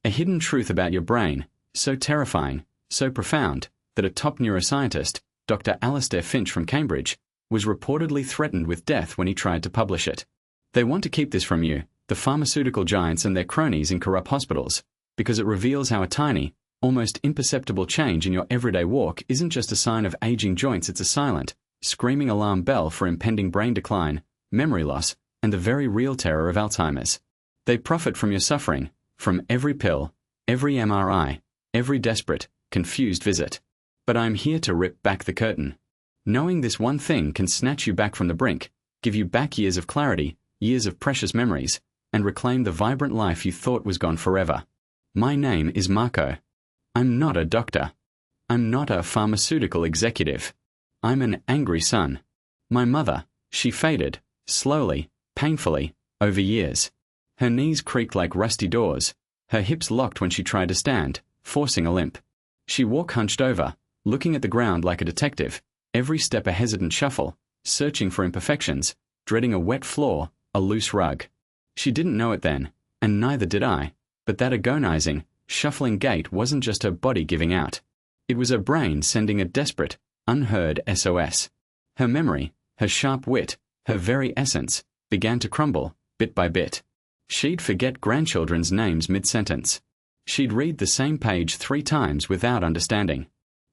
A hidden truth about your brain, so terrifying, so profound, that a top neuroscientist, Dr. Alastair Finch from Cambridge, was reportedly threatened with death when he tried to publish it. They want to keep this from you, the pharmaceutical giants and their cronies in corrupt hospitals, because it reveals how a tiny, almost imperceptible change in your everyday walk isn't just a sign of aging joints, it's a silent, screaming alarm bell for impending brain decline, memory loss, and the very real terror of Alzheimer's. They profit from your suffering, from every pill, every MRI, every desperate, confused visit. But I'm here to rip back the curtain. Knowing this one thing can snatch you back from the brink, give you back years of clarity, years of precious memories, and reclaim the vibrant life you thought was gone forever. My name is Marco. I'm not a doctor. I'm not a pharmaceutical executive. I'm an angry son. My mother, she faded, slowly, painfully, over years. Her knees creaked like rusty doors. Her hips locked when she tried to stand, forcing a limp. She walked hunched over, looking at the ground like a detective, every step a hesitant shuffle, searching for imperfections, dreading a wet floor, a loose rug. She didn't know it then, and neither did I, but that agonizing, shuffling gait wasn't just her body giving out. It was her brain sending a desperate, unheard SOS. Her memory, her sharp wit, her very essence, began to crumble, bit by bit. She'd forget grandchildren's names mid-sentence. She'd read the same page 3 times without understanding.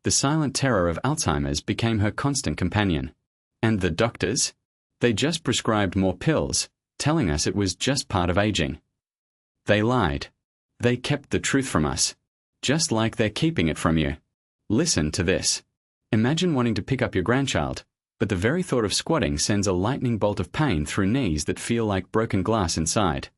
The silent terror of Alzheimer's became her constant companion. And the doctors? They just prescribed more pills, telling us it was just part of aging. They lied. They kept the truth from us, just like they're keeping it from you. Listen to this. Imagine wanting to pick up your grandchild, but the very thought of squatting sends a lightning bolt of pain through knees that feel like broken glass inside.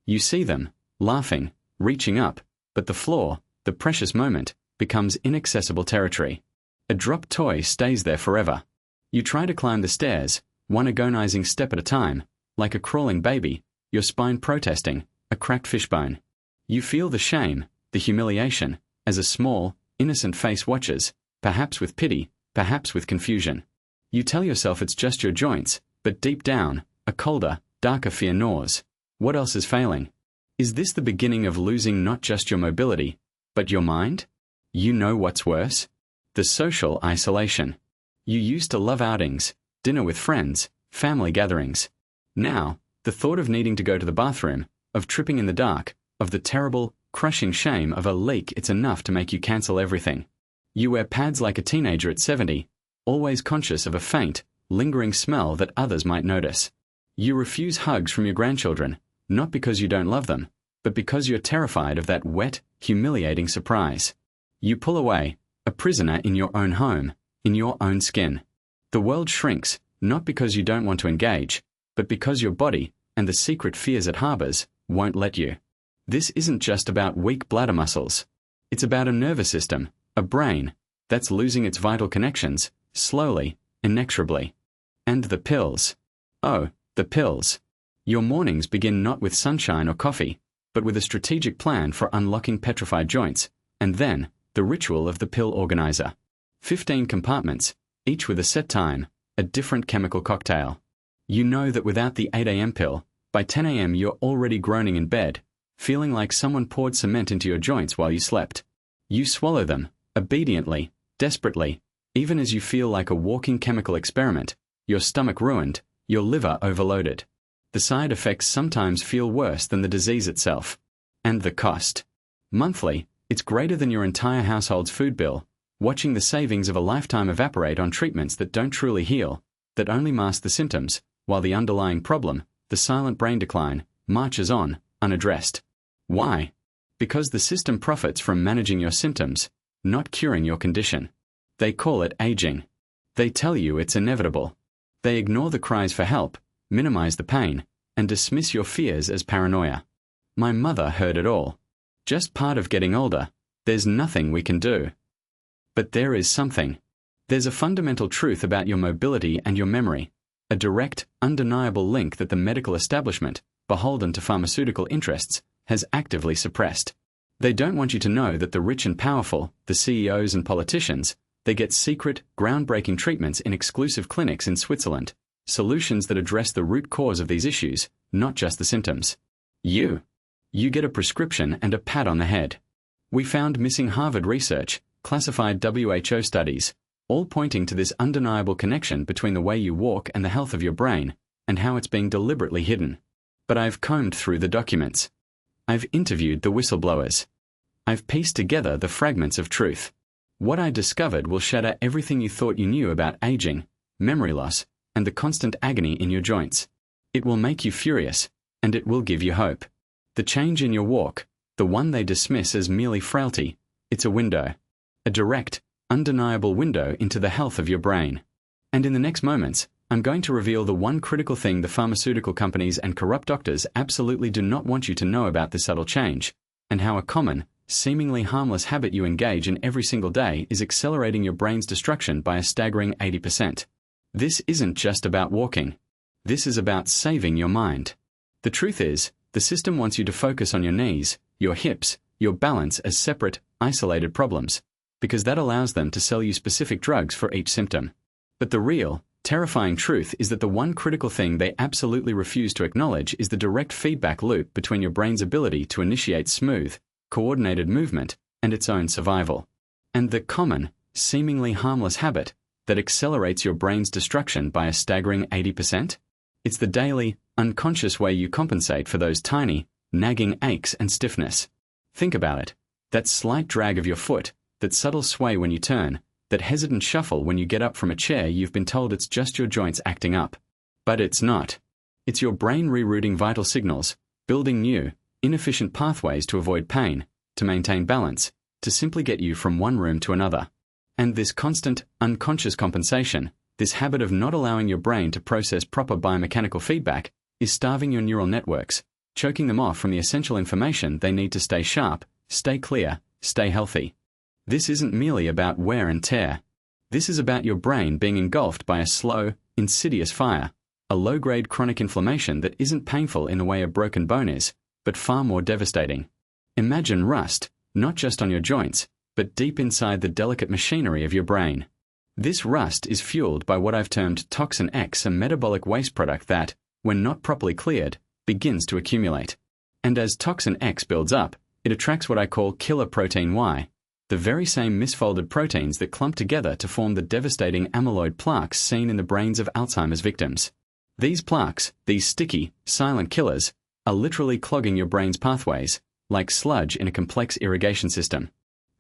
You see them, laughing, reaching up, but the floor, the precious moment, becomes inaccessible territory. A dropped toy stays there forever. You try to climb the stairs, one agonizing step at a time, like a crawling baby, your spine protesting, a cracked fishbone. You feel the shame, the humiliation, as a small, innocent face watches, perhaps with pity, perhaps with confusion. You tell yourself it's just your joints, but deep down, a colder, darker fear gnaws. What else is failing? Is this the beginning of losing not just your mobility, but your mind? You know what's worse? The social isolation. You used to love outings, dinner with friends, family gatherings. Now, the thought of needing to go to the bathroom, of tripping in the dark, of the terrible, crushing shame of a leak, it's enough to make you cancel everything. You wear pads like a teenager at 70, always conscious of a faint, lingering smell that others might notice. You refuse hugs from your grandchildren, not because you don't love them, but because you're terrified of that wet, humiliating surprise. You pull away, a prisoner in your own home, in your own skin. The world shrinks, not because you don't want to engage, but because your body, and the secret fears it harbors, won't let you. This isn't just about weak bladder muscles. It's about a nervous system, a brain, that's losing its vital connections, slowly, inexorably. And the pills. Oh, the pills. Your mornings begin not with sunshine or coffee, but with a strategic plan for unlocking petrified joints, and then, the ritual of the pill organizer. 15 compartments, each with a set time, a different chemical cocktail. You know that without the 8 a.m. pill, by 10 a.m. you're already groaning in bed, feeling like someone poured cement into your joints while you slept. You swallow them, obediently, desperately, even as you feel like a walking chemical experiment, your stomach ruined, your liver overloaded. The side effects sometimes feel worse than the disease itself. And the cost. Monthly, it's greater than your entire household's food bill, watching the savings of a lifetime evaporate on treatments that don't truly heal, that only mask the symptoms, while the underlying problem, the silent brain decline, marches on, unaddressed. Why? Because the system profits from managing your symptoms, not curing your condition. They call it aging. They tell you it's inevitable. They ignore the cries for help, minimize the pain, and dismiss your fears as paranoia. My mother heard it all. Just part of getting older. There's nothing we can do. But there is something. There's a fundamental truth about your mobility and your memory, a direct, undeniable link that the medical establishment, beholden to pharmaceutical interests, has actively suppressed. They don't want you to know that the rich and powerful, the CEOs and politicians, they get secret, groundbreaking treatments in exclusive clinics in Switzerland, solutions that address the root cause of these issues, not just the symptoms. You get a prescription and a pat on the head. We found missing Harvard research, classified WHO studies, all pointing to this undeniable connection between the way you walk and the health of your brain, and how it's being deliberately hidden. But I've combed through the documents. I've interviewed the whistleblowers. I've pieced together the fragments of truth. What I discovered will shatter everything you thought you knew about aging, memory loss, and the constant agony in your joints. It will make you furious, and it will give you hope. The change in your walk, the one they dismiss as merely frailty, it's a window. A direct, undeniable window into the health of your brain. And in the next moments, I'm going to reveal the one critical thing the pharmaceutical companies and corrupt doctors absolutely do not want you to know about this subtle change, and how a common, seemingly harmless habit you engage in every single day is accelerating your brain's destruction by a staggering 80%. This isn't just about walking. This is about saving your mind. The truth is, the system wants you to focus on your knees, your hips, your balance as separate, isolated problems, because that allows them to sell you specific drugs for each symptom. But the real, terrifying truth is that the one critical thing they absolutely refuse to acknowledge is the direct feedback loop between your brain's ability to initiate smooth, coordinated movement and its own survival, and the common, seemingly harmless habit that accelerates your brain's destruction by a staggering 80%? It's the daily, unconscious way you compensate for those tiny, nagging aches and stiffness. Think about it. That slight drag of your foot, that subtle sway when you turn, that hesitant shuffle when you get up from a chair you've been told it's just your joints acting up. But it's not. It's your brain rerouting vital signals, building new, inefficient pathways to avoid pain, to maintain balance, to simply get you from one room to another. And this constant, unconscious compensation, this habit of not allowing your brain to process proper biomechanical feedback, is starving your neural networks, choking them off from the essential information they need to stay sharp, stay clear, stay healthy. This isn't merely about wear and tear. This is about your brain being engulfed by a slow, insidious fire, a low-grade chronic inflammation that isn't painful in the way a broken bone is, but far more devastating. Imagine rust, not just on your joints, but deep inside the delicate machinery of your brain. This rust is fueled by what I've termed toxin X, a metabolic waste product that, when not properly cleared, begins to accumulate. And as toxin X builds up, it attracts what I call killer protein Y, the very same misfolded proteins that clump together to form the devastating amyloid plaques seen in the brains of Alzheimer's victims. These plaques, these sticky, silent killers, are literally clogging your brain's pathways, like sludge in a complex irrigation system.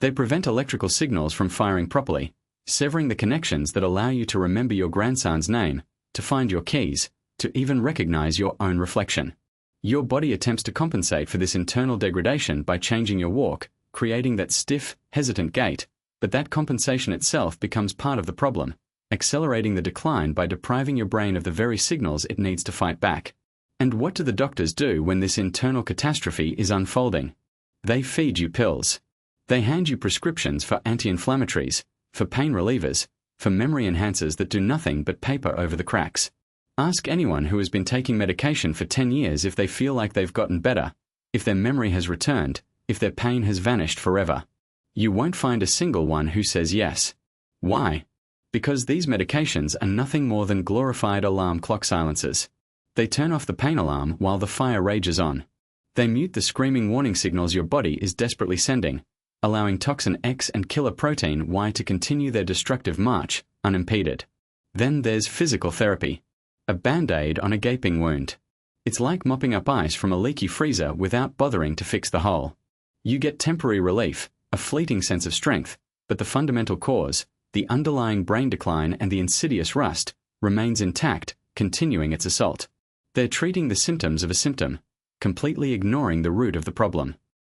They prevent electrical signals from firing properly, severing the connections that allow you to remember your grandson's name, to find your keys, to even recognize your own reflection. Your body attempts to compensate for this internal degradation by changing your walk, creating that stiff, hesitant gait, but that compensation itself becomes part of the problem, accelerating the decline by depriving your brain of the very signals it needs to fight back. And what do the doctors do when this internal catastrophe is unfolding? They feed you pills. They hand you prescriptions for anti-inflammatories, for pain relievers, for memory enhancers that do nothing but paper over the cracks. Ask anyone who has been taking medication for 10 years if they feel like they've gotten better, if their memory has returned, if their pain has vanished forever. You won't find a single one who says yes. Why? Because these medications are nothing more than glorified alarm clock silencers. They turn off the pain alarm while the fire rages on. They mute the screaming warning signals your body is desperately sending, allowing toxin X and killer protein Y to continue their destructive march, unimpeded. Then there's physical therapy. A band-aid on a gaping wound. It's like mopping up ice from a leaky freezer without bothering to fix the hole. You get temporary relief, a fleeting sense of strength, but the fundamental cause, the underlying brain decline and the insidious rust, remains intact, continuing its assault. They're treating the symptoms of a symptom, completely ignoring the root of the problem.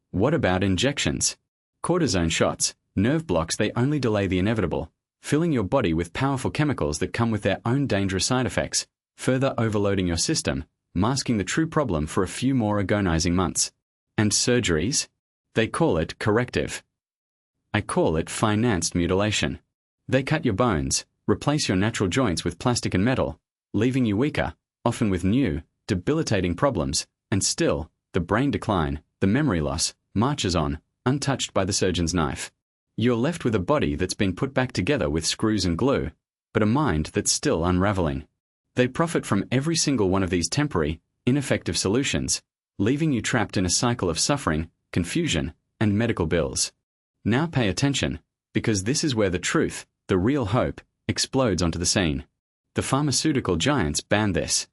What about injections? Cortisone shots, nerve blocks, they only delay the inevitable, filling your body with powerful chemicals that come with their own dangerous side effects, further overloading your system, masking the true problem for a few more agonizing months. And surgeries? They call it corrective. I call it financed mutilation. They cut your bones, replace your natural joints with plastic and metal, leaving you weaker, often with new, debilitating problems, and still, the brain decline, the memory loss, marches on, untouched by the surgeon's knife. You're left with a body that's been put back together with screws and glue, but a mind that's still unraveling. They profit from every single one of these temporary, ineffective solutions, leaving you trapped in a cycle of suffering, confusion, and medical bills. Now pay attention, because this is where the truth, the real hope, explodes onto the scene. The pharmaceutical giants banned this.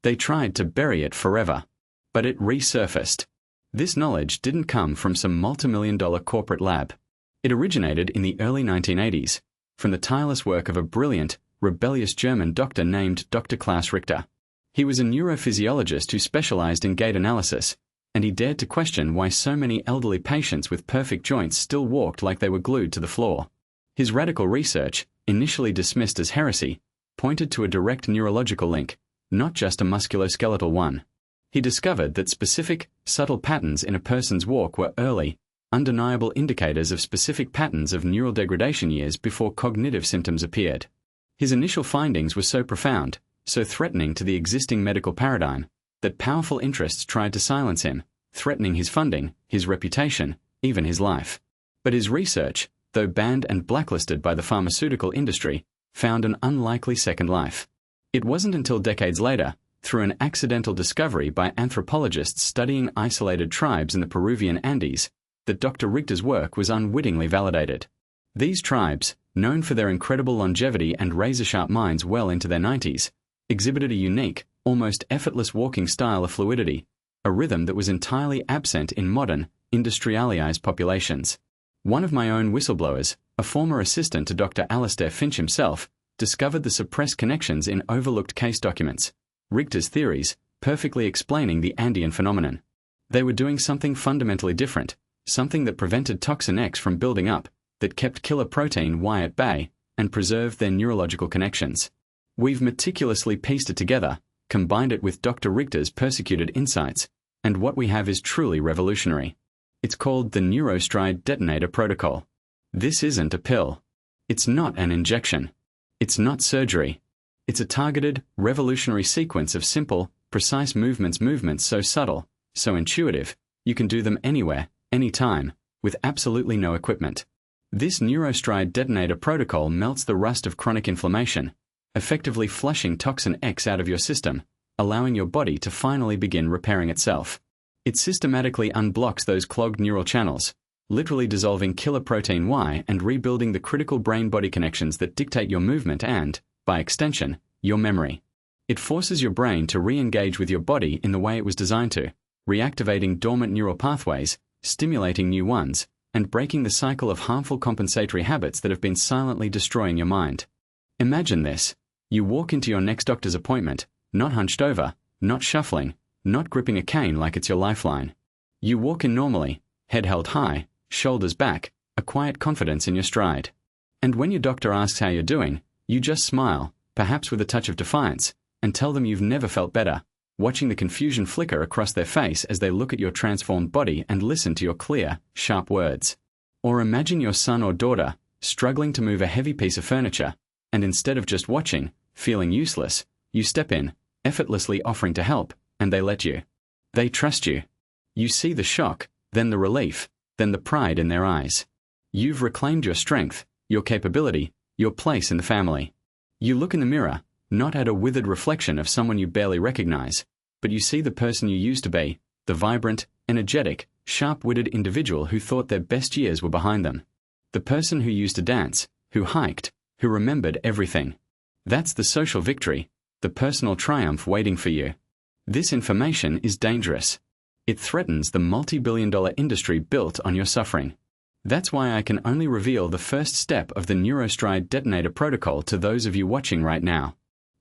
They tried to bury it forever. But it resurfaced. This knowledge didn't come from some multi-million-dollar corporate lab. It originated in the early 1980s, from the tireless work of a brilliant, rebellious German doctor named Dr. Klaus Richter. He was a neurophysiologist who specialized in gait analysis, and he dared to question why so many elderly patients with perfect joints still walked like they were glued to the floor. His radical research, initially dismissed as heresy, pointed to a direct neurological link, not just a musculoskeletal one. He discovered that specific, subtle patterns in a person's walk were early, undeniable indicators of specific patterns of neural degradation years before cognitive symptoms appeared. His initial findings were so profound, so threatening to the existing medical paradigm, that powerful interests tried to silence him, threatening his funding, his reputation, even his life. But his research, though banned and blacklisted by the pharmaceutical industry, found an unlikely second life. It wasn't until decades later, through an accidental discovery by anthropologists studying isolated tribes in the Peruvian Andes, that Dr. Richter's work was unwittingly validated. These tribes, known for their incredible longevity and razor-sharp minds well into their 90s, exhibited a unique, almost effortless walking style of fluidity, a rhythm that was entirely absent in modern, industrialized populations. One of my own whistleblowers, a former assistant to Dr. Alastair Finch himself, discovered the suppressed connections in overlooked case documents, Richter's theories, perfectly explaining the Andean phenomenon. They were doing something fundamentally different, something that prevented toxin X from building up, that kept killer protein Y at bay, and preserved their neurological connections. We've meticulously pieced it together, combined it with Dr. Richter's persecuted insights, and what we have is truly revolutionary. It's called the Neuro-Stride Detonator Protocol. This isn't a pill. It's not an injection. It's not surgery. It's a targeted, revolutionary sequence of simple, precise movements so subtle, so intuitive, you can do them anywhere, anytime, with absolutely no equipment. This Neuro-Stride Detonator Protocol melts the rust of chronic inflammation, effectively flushing toxin X out of your system, allowing your body to finally begin repairing itself. It systematically unblocks those clogged neural channels, literally dissolving killer protein Y and rebuilding the critical brain-body connections that dictate your movement and, by extension, your memory. It forces your brain to re-engage with your body in the way it was designed to, reactivating dormant neural pathways, stimulating new ones, and breaking the cycle of harmful compensatory habits that have been silently destroying your mind. Imagine this. You walk into your next doctor's appointment, not hunched over, not shuffling, not gripping a cane like it's your lifeline. You walk in normally, head held high, shoulders back, a quiet confidence in your stride. And when your doctor asks how you're doing, you just smile, perhaps with a touch of defiance, and tell them you've never felt better, watching the confusion flicker across their face as they look at your transformed body and listen to your clear, sharp words. Or imagine your son or daughter, struggling to move a heavy piece of furniture, and instead of just watching, feeling useless, you step in, effortlessly offering to help, and they let you. They trust you. You see the shock, then the relief, then the pride in their eyes. You've reclaimed your strength, your capability, your place in the family. You look in the mirror, not at a withered reflection of someone you barely recognize, but you see the person you used to be, the vibrant, energetic, sharp-witted individual who thought their best years were behind them. The person who used to dance, who hiked, who remembered everything. That's the social victory, the personal triumph waiting for you. This information is dangerous. It threatens the multi-billion-dollar industry built on your suffering. That's why I can only reveal the first step of the Neuro-Stride Detonator Protocol to those of you watching right now.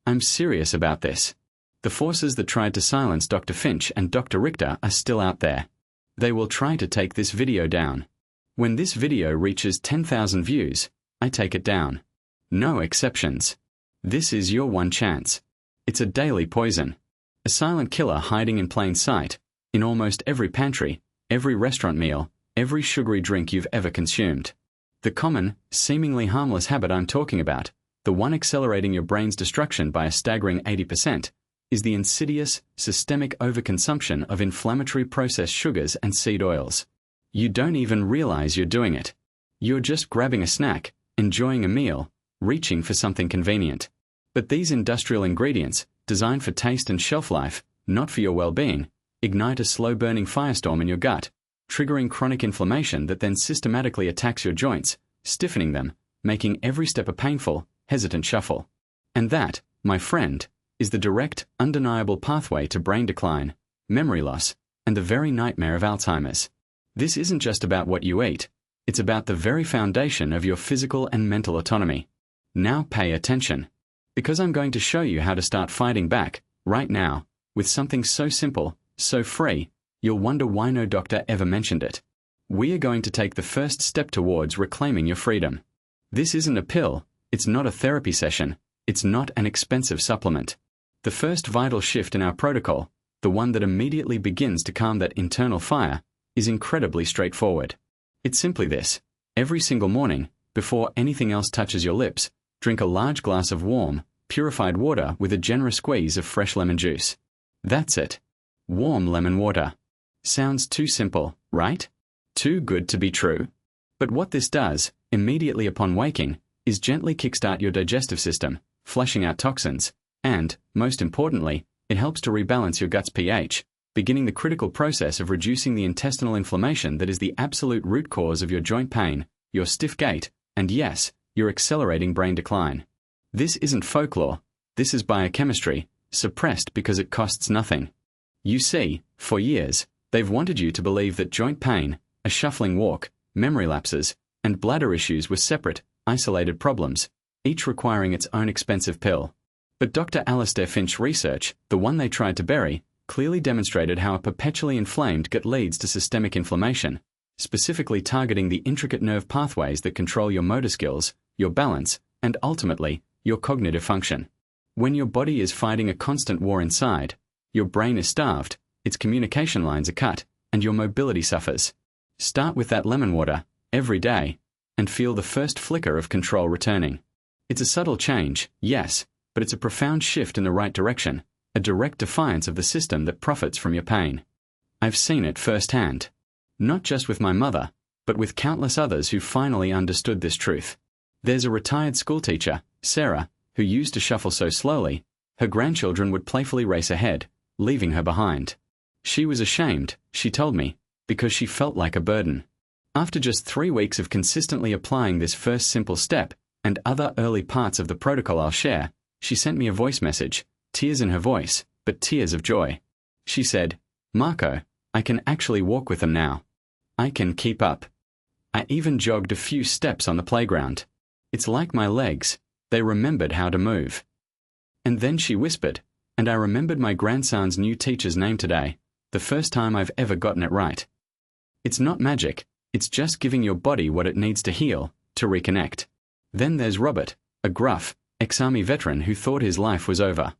I'm serious about this. The forces that tried to silence Dr. Finch and Dr. Richter are still out there. They will try to take this video down. When this video reaches 10,000 views, I take it down. No exceptions. This is your one chance. It's a daily poison. A silent killer hiding in plain sight, in almost every pantry, every restaurant meal, every sugary drink you've ever consumed. The common, seemingly harmless habit I'm talking about, the one accelerating your brain's destruction by a staggering 80%, is the insidious, systemic overconsumption of inflammatory processed sugars and seed oils. You don't even realize you're doing it. You're just grabbing a snack, enjoying a meal, reaching for something convenient. But these industrial ingredients, designed for taste and shelf life, not for your well-being, ignite a slow-burning firestorm in your gut, triggering chronic inflammation that then systematically attacks your joints, stiffening them, making every step a painful, hesitant shuffle. And that, my friend, is the direct, undeniable pathway to brain decline, memory loss, and the very nightmare of Alzheimer's. This isn't just about what you eat, it's about the very foundation of your physical and mental autonomy. Now pay attention, because I'm going to show you how to start fighting back, right now, with something so simple, so free, you'll wonder why no doctor ever mentioned it. We are going to take the first step towards reclaiming your freedom. This isn't a pill, it's not a therapy session, it's not an expensive supplement. The first vital shift in our protocol, the one that immediately begins to calm that internal fire, is incredibly straightforward. It's simply this: every single morning, before anything else touches your lips, drink a large glass of warm, purified water with a generous squeeze of fresh lemon juice. That's it. Warm lemon water. Sounds too simple, right? Too good to be true. But what this does, immediately upon waking, is gently kickstart your digestive system, flushing out toxins, and, most importantly, it helps to rebalance your gut's pH, beginning the critical process of reducing the intestinal inflammation that is the absolute root cause of your joint pain, your stiff gait, and yes, your accelerating brain decline. This isn't folklore, this is biochemistry, suppressed because it costs nothing. You see, for years, they've wanted you to believe that joint pain, a shuffling walk, memory lapses, and bladder issues were separate, isolated problems, each requiring its own expensive pill. But Dr. Alistair Finch's research, the one they tried to bury, clearly demonstrated how a perpetually inflamed gut leads to systemic inflammation, specifically targeting the intricate nerve pathways that control your motor skills, your balance, and ultimately, your cognitive function. When your body is fighting a constant war inside, your brain is starved, its communication lines are cut, and your mobility suffers. Start with that lemon water, every day, and feel the first flicker of control returning. It's a subtle change, yes, but it's a profound shift in the right direction, a direct defiance of the system that profits from your pain. I've seen it firsthand. Not just with my mother, but with countless others who finally understood this truth. There's a retired schoolteacher, Sarah, who used to shuffle so slowly, her grandchildren would playfully race ahead, leaving her behind. She was ashamed, she told me, because she felt like a burden. After just 3 weeks of consistently applying this first simple step, and other early parts of the protocol I'll share, she sent me a voice message, tears in her voice, but tears of joy. She said, "Marco, I can actually walk with them now. I can keep up. I even jogged a few steps on the playground. It's like my legs, they remembered how to move." And then she whispered, "And I remembered my grandson's new teacher's name today, the first time I've ever gotten it right." It's not magic, it's just giving your body what it needs to heal, to reconnect. Then there's Robert, a gruff, ex-army veteran who thought his life was over.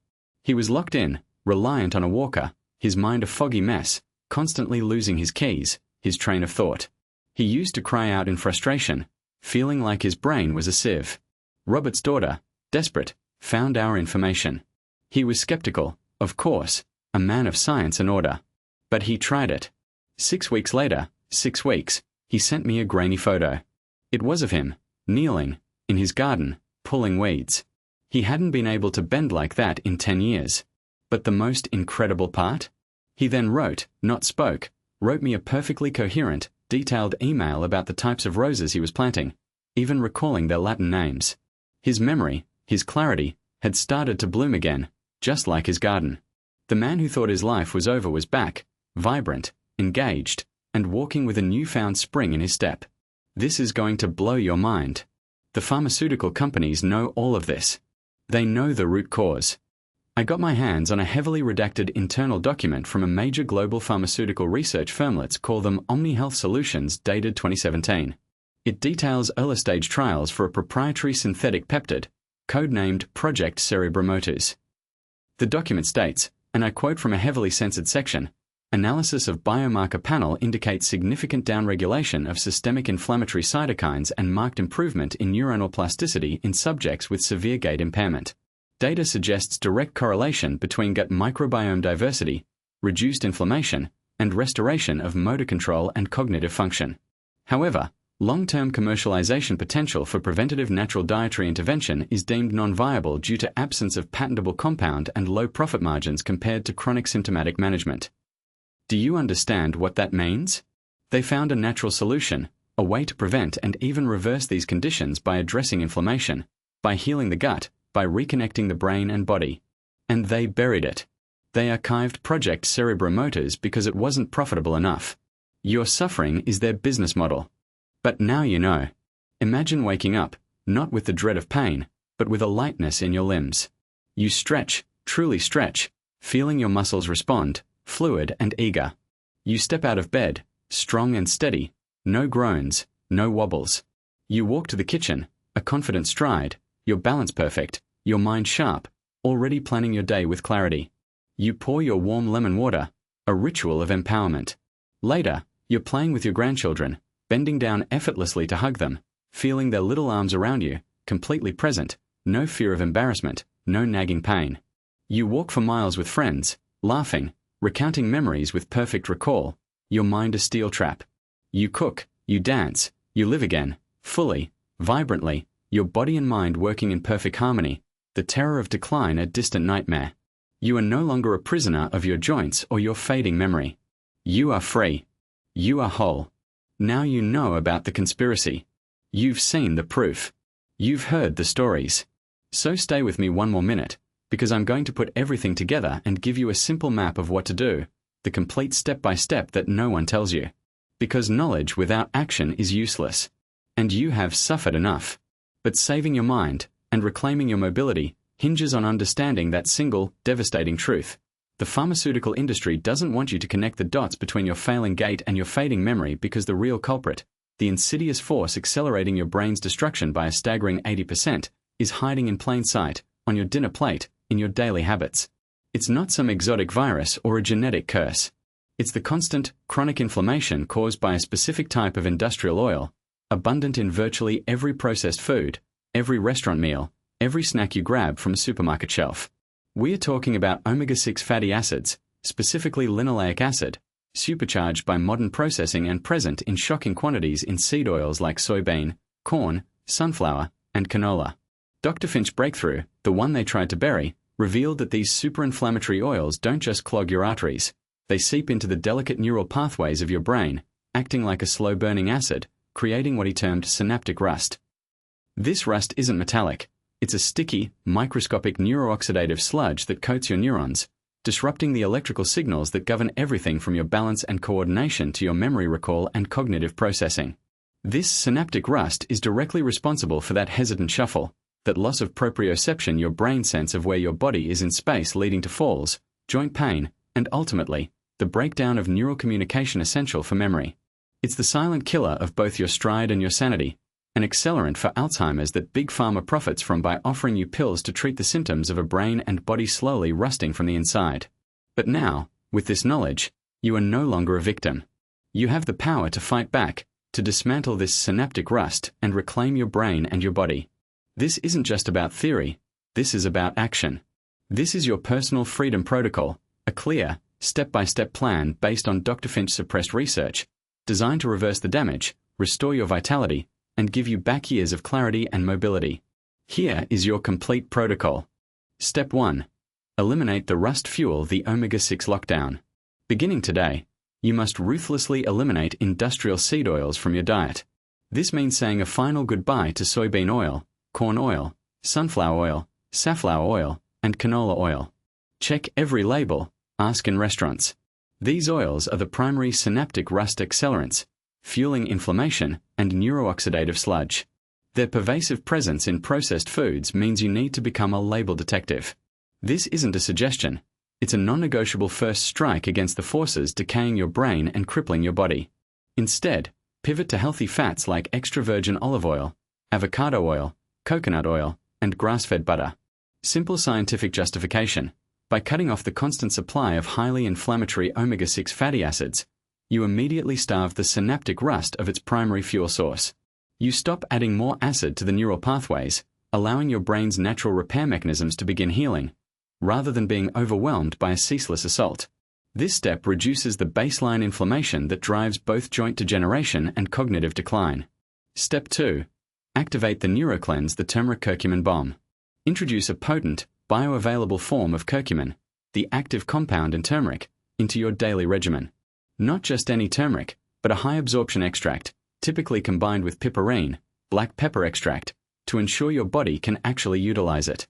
He was locked in, reliant on a walker, his mind a foggy mess, constantly losing his keys, his train of thought. He used to cry out in frustration, feeling like his brain was a sieve. Robert's daughter, desperate, found our information. He was skeptical, of course, a man of science and order. But he tried it. 6 weeks later, 6 weeks, he sent me a grainy photo. It was of him, kneeling, in his garden, pulling weeds. He hadn't been able to bend like that in 10 years. But the most incredible part? He then wrote, not spoke, wrote me a perfectly coherent, detailed email about the types of roses he was planting, even recalling their Latin names. His memory, his clarity, had started to bloom again, just like his garden. The man who thought his life was over was back, vibrant, engaged, and walking with a newfound spring in his step. This is going to blow your mind. The pharmaceutical companies know all of this. They know the root cause. I got my hands on a heavily redacted internal document from a major global pharmaceutical research firm, let's call them Omni Health Solutions, dated 2017. It details early-stage trials for a proprietary synthetic peptide, codenamed Project Cerebromotus. The document states, and I quote from a heavily censored section, "Analysis of biomarker panel indicates significant downregulation of systemic inflammatory cytokines and marked improvement in neuronal plasticity in subjects with severe gait impairment. Data suggests direct correlation between gut microbiome diversity, reduced inflammation, and restoration of motor control and cognitive function. However, long-term commercialization potential for preventative natural dietary intervention is deemed non-viable due to absence of patentable compound and low profit margins compared to chronic symptomatic management." Do you understand what that means? They found a natural solution, a way to prevent and even reverse these conditions by addressing inflammation, by healing the gut, by reconnecting the brain and body. And they buried it. They archived Project Cerebromotors because it wasn't profitable enough. Your suffering is their business model. But now you know. Imagine waking up, not with the dread of pain, but with a lightness in your limbs. You stretch, truly stretch, feeling your muscles respond, fluid and eager. You step out of bed, strong and steady, no groans, no wobbles. You walk to the kitchen, a confident stride, your balance perfect, your mind sharp, already planning your day with clarity. You pour your warm lemon water, a ritual of empowerment. Later, you're playing with your grandchildren, bending down effortlessly to hug them, feeling their little arms around you, completely present, no fear of embarrassment, no nagging pain. You walk for miles with friends, laughing, recounting memories with perfect recall, your mind a steel trap. You cook, you dance, you live again, fully, vibrantly, your body and mind working in perfect harmony, the terror of decline a distant nightmare. You are no longer a prisoner of your joints or your fading memory. You are free. You are whole. Now you know about the conspiracy. You've seen the proof. You've heard the stories. So stay with me one more minute, because I'm going to put everything together and give you a simple map of what to do, the complete step-by-step that no one tells you. Because knowledge without action is useless. And you have suffered enough. But saving your mind and reclaiming your mobility hinges on understanding that single, devastating truth. The pharmaceutical industry doesn't want you to connect the dots between your failing gait and your fading memory because the real culprit, the insidious force accelerating your brain's destruction by a staggering 80%, is hiding in plain sight, on your dinner plate, in your daily habits. It's not some exotic virus or a genetic curse. It's the constant, chronic inflammation caused by a specific type of industrial oil, abundant in virtually every processed food, every restaurant meal, every snack you grab from a supermarket shelf. We are talking about omega-6 fatty acids, specifically linoleic acid, supercharged by modern processing and present in shocking quantities in seed oils like soybean, corn, sunflower, and canola. Dr. Finch's breakthrough, the one they tried to bury, revealed that these super-inflammatory oils don't just clog your arteries, they seep into the delicate neural pathways of your brain, acting like a slow-burning acid, creating what he termed synaptic rust. This rust isn't metallic. It's a sticky, microscopic neurooxidative sludge that coats your neurons, disrupting the electrical signals that govern everything from your balance and coordination to your memory recall and cognitive processing. This synaptic rust is directly responsible for that hesitant shuffle, that loss of proprioception, your brain sense of where your body is in space, leading to falls, joint pain, and ultimately, the breakdown of neural communication essential for memory. It's the silent killer of both your stride and your sanity, an accelerant for Alzheimer's that Big Pharma profits from by offering you pills to treat the symptoms of a brain and body slowly rusting from the inside. But now, with this knowledge, you are no longer a victim. You have the power to fight back, to dismantle this synaptic rust and reclaim your brain and your body. This isn't just about theory, this is about action. This is your personal freedom protocol, a clear, step-by-step plan based on Dr. Finch's suppressed research, designed to reverse the damage, restore your vitality, and give you back years of clarity and mobility. Here is your complete protocol. Step 1. Eliminate the rust fuel, the omega-6 lockdown. Beginning today, you must ruthlessly eliminate industrial seed oils from your diet. This means saying a final goodbye to soybean oil, corn oil, sunflower oil, safflower oil, and canola oil. Check every label, ask in restaurants. These oils are the primary synaptic rust accelerants, fueling inflammation and neurooxidative sludge. Their pervasive presence in processed foods means you need to become a label detective. This isn't a suggestion. It's a non-negotiable first strike against the forces decaying your brain and crippling your body. Instead, pivot to healthy fats like extra virgin olive oil, avocado oil, coconut oil, and grass-fed butter. Simple scientific justification. By cutting off the constant supply of highly inflammatory omega-6 fatty acids, you immediately starve the synaptic rust of its primary fuel source. You stop adding more acid to the neural pathways, allowing your brain's natural repair mechanisms to begin healing, rather than being overwhelmed by a ceaseless assault. This step reduces the baseline inflammation that drives both joint degeneration and cognitive decline. Step 2. Activate the neurocleanse, the turmeric curcumin bomb. Introduce a potent, bioavailable form of curcumin, the active compound in turmeric, into your daily regimen. Not just any turmeric, but a high-absorption extract, typically combined with piperine, black pepper extract, to ensure your body can actually utilize it.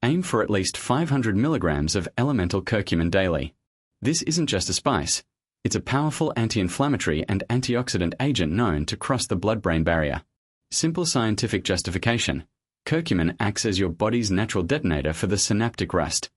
Aim for at least 500 milligrams of elemental curcumin daily. This isn't just a spice. It's a powerful anti-inflammatory and antioxidant agent known to cross the blood-brain barrier. Simple scientific justification. Curcumin acts as your body's natural detonator for the synaptic rust.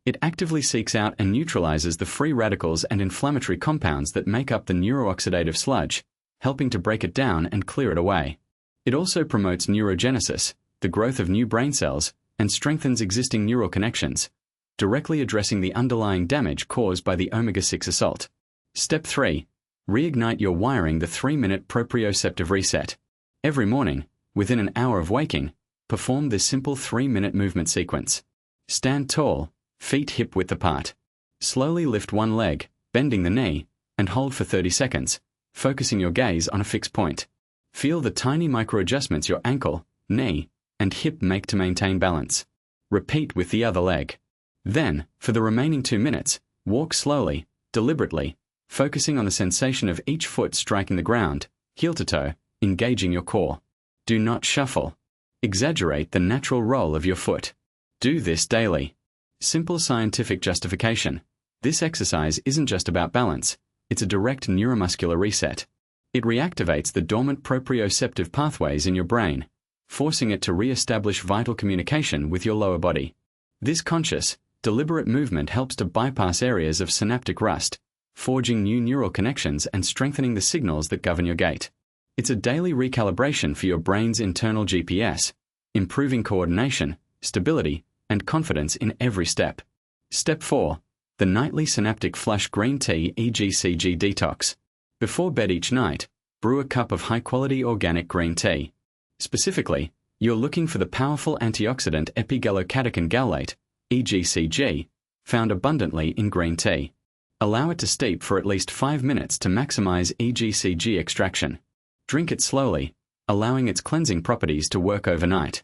It actively seeks out and neutralizes the free radicals and inflammatory compounds that make up the neurooxidative sludge, helping to break it down and clear it away. It also promotes neurogenesis, the growth of new brain cells, and strengthens existing neural connections, directly addressing the underlying damage caused by the omega-6 assault. Step 3. Reignite your wiring, the 3-minute proprioceptive reset. Every morning, within an hour of waking, perform this simple 3-minute movement sequence. Stand tall, feet hip-width apart. Slowly lift one leg, bending the knee, and hold for 30 seconds, focusing your gaze on a fixed point. Feel the tiny micro-adjustments your ankle, knee, and hip make to maintain balance. Repeat with the other leg. Then, for the remaining 2 minutes, walk slowly, deliberately, focusing on the sensation of each foot striking the ground, heel to toe, engaging your core. Do not shuffle. Exaggerate the natural roll of your foot. Do this daily. Simple scientific justification. This exercise isn't just about balance, it's a direct neuromuscular reset. It reactivates the dormant proprioceptive pathways in your brain, forcing it to re-establish vital communication with your lower body. This conscious, deliberate movement helps to bypass areas of synaptic rust, forging new neural connections and strengthening the signals that govern your gait. It's a daily recalibration for your brain's internal GPS, improving coordination, stability, and confidence in every step. Step 4. The Nightly Synaptic Flush Green Tea EGCG Detox. Before bed each night, brew a cup of high-quality organic green tea. Specifically, you're looking for the powerful antioxidant epigallocatechin gallate, EGCG, found abundantly in green tea. Allow it to steep for at least 5 minutes to maximize EGCG extraction. Drink it slowly, allowing its cleansing properties to work overnight.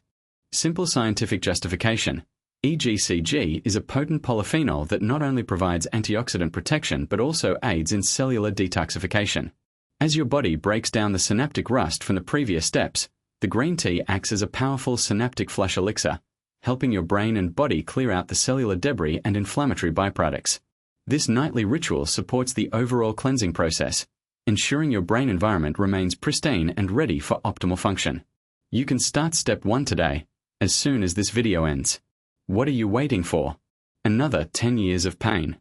Simple scientific justification. EGCG is a potent polyphenol that not only provides antioxidant protection but also aids in cellular detoxification. As your body breaks down the synaptic rust from the previous steps, the green tea acts as a powerful synaptic flush elixir, helping your brain and body clear out the cellular debris and inflammatory byproducts. This nightly ritual supports the overall cleansing process, ensuring your brain environment remains pristine and ready for optimal function. You can start step 1 today, as soon as this video ends. What are you waiting for? Another 10 years of pain?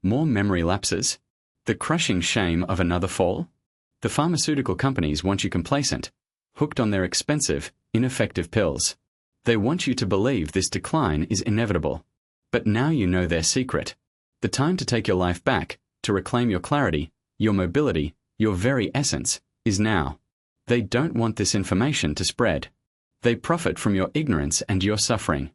More memory lapses? The crushing shame of another fall? The pharmaceutical companies want you complacent, hooked on their expensive, ineffective pills. They want you to believe this decline is inevitable. But now you know their secret. The time to take your life back, to reclaim your clarity, your mobility, your very essence, is now. They don't want this information to spread. They profit from your ignorance and your suffering.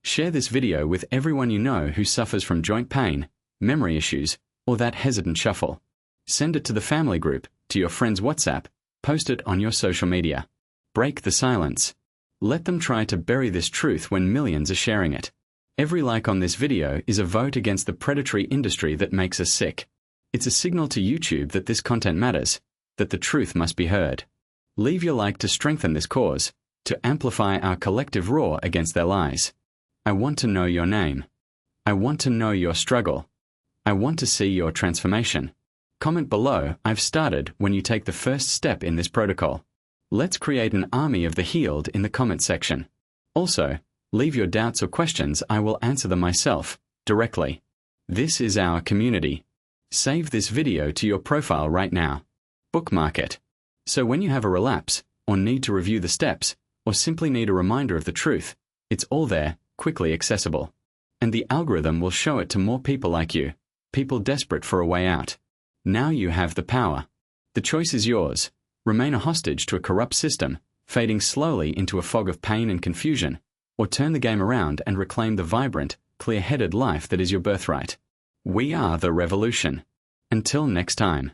Share this video with everyone you know who suffers from joint pain, memory issues, or that hesitant shuffle. Send it to the family group, to your friends' WhatsApp, post it on your social media. Break the silence. Let them try to bury this truth when millions are sharing it. Every like on this video is a vote against the predatory industry that makes us sick. It's a signal to YouTube that this content matters, that the truth must be heard. Leave your like to strengthen this cause, to amplify our collective roar against their lies. I want to know your name. I want to know your struggle. I want to see your transformation. Comment below, I've started, when you take the first step in this protocol. Let's create an army of the healed in the comment section. Also, leave your doubts or questions, I will answer them myself, directly. This is our community. Save this video to your profile right now. Bookmark it. So when you have a relapse, or need to review the steps, or simply need a reminder of the truth, it's all there, quickly accessible. And the algorithm will show it to more people like you, people desperate for a way out. Now you have the power. The choice is yours. Remain a hostage to a corrupt system, fading slowly into a fog of pain and confusion, or turn the game around and reclaim the vibrant, clear-headed life that is your birthright. We are the revolution. Until next time.